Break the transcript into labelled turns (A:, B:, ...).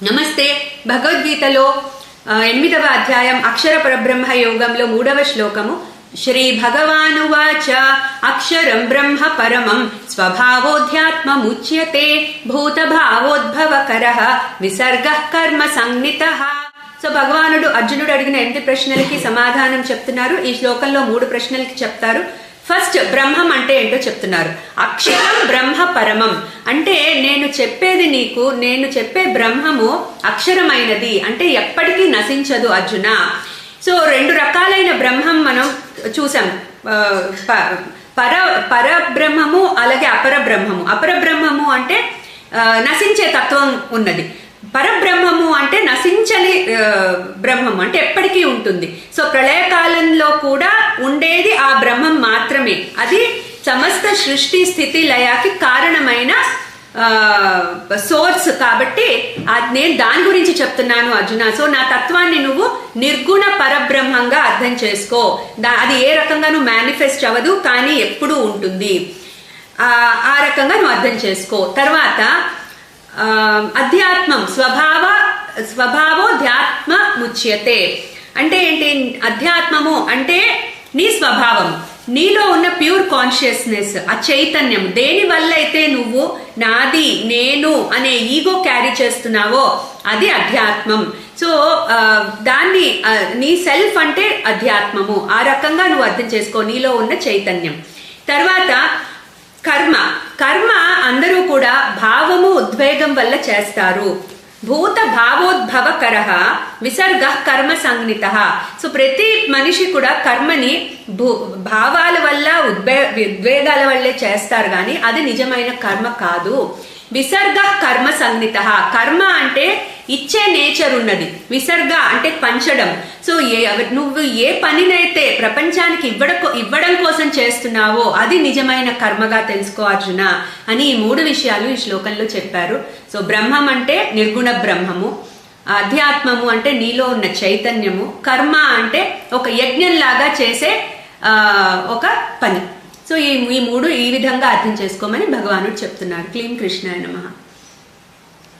A: నమస్తే. భగవద్గీతలో 8వ అధ్యాయం అక్షర పరబ్రహ్మ యోగంలో 3వ శ్లోకము. శ్రీ భగవానువాచ అక్షరం బ్రహ్మ పరమం స్వభావోధ్యాత్మముచ్యతే భూతభావోద్భవకరః విసర్గః కర్మ సంజ్ఞితః. సో భగవానుడు అర్జునుడు అడిగిన 8 ప్రశ్నలకి సమాధానం చెప్తున్నారు. ఈ శ్లోకంలో 3 ప్రశ్నలకి చెప్తారు. ఫస్ట్ బ్రహ్మం అంటే ఏంటో చెప్తున్నారు. అక్షరం బ్రహ్మ పరమం అంటే నేను చెప్పే బ్రహ్మము అక్షరమైనది, అంటే ఎప్పటికీ నశించదు అర్జున. సో 2 రకాలైన బ్రహ్మం మనం చూసాం. పరబ్రహ్మము అలాగే అపరబ్రహ్మము. అపరబ్రహ్మము అంటే నశించే తత్వం ఉన్నది. పరబ్రహ్మము అంటే నశించని బ్రహ్మం, అంటే ఎప్పటికీ ఉంటుంది. సో ప్రళయకాలంలో కూడా ఉండేది ఆ బ్రహ్మం మాత్రమే. అది సమస్త సృష్టి స్థితి లయాకి కారణమైన సోర్స్. కాబట్టి నేను దాని గురించి చెప్తున్నాను అర్జున. సో నా తత్వాన్ని నువ్వు నిర్గుణ పరబ్రహ్మంగా అర్థం చేసుకో. అది ఏ రకంగానూ మేనిఫెస్ట్ అవ్వదు, కానీ ఎప్పుడూ ఉంటుంది. ఆ రకంగా నువ్వు అర్థం చేసుకో. తర్వాత అధ్యాత్మం స్వభావోధ్యాత్మ ముచ్యతే అంటే ఏంటి? అధ్యాత్మము అంటే నీ స్వభావం, నీలో ఉన్న ప్యూర్ కాన్షియస్నెస్, ఆ చైతన్యం. దేని వల్ల అయితే నువ్వు నాది నేను అనే ఈగో క్యారీ చేస్తున్నావో అది అధ్యాత్మం. సో దాన్ని నీ సెల్ఫ్ అంటే అధ్యాత్మము. ఆ రకంగా నువ్వు అర్థం చేసుకో, నీలో ఉన్న చైతన్యం. తర్వాత కర్మ అందరూ కూడా భావము ఉద్వేగం వల్ల చేస్తారు. భూత భావోద్భవకరః విసర్గః కర్మ సంజ్ఞితః. సో ప్రతి మనిషి కూడా కర్మని భావాల వల్ల ఉద్వేగాల వల్లే చేస్తారు, కానీ అది నిజమైన కర్మ కాదు. విసర్గ కర్మ సంజ్ఞితః. కర్మ అంటే ఇచ్చే నేచర్ ఉన్నది, విసర్గ అంటే పంచడం. సో నువ్వు ఏ పనినైతే ప్రపంచానికి ఇవ్వడం కోసం చేస్తున్నావో అది నిజమైన కర్మగా తెలుసుకో అర్జున అని ఈ 3 విషయాలు ఈ శ్లోకంలో చెప్పారు. సో బ్రహ్మం అంటే నిర్గుణ బ్రహ్మము, అధ్యాత్మము అంటే నీలో ఉన్న చైతన్యము, కర్మ అంటే ఒక యజ్ఞంలాగా చేసే ఒక పని. సో ఈ 3 ఈ విధంగా అర్థం చేసుకోమని భగవానుడు చెప్తున్నారు. క్లీం కృష్ణాయ నమః.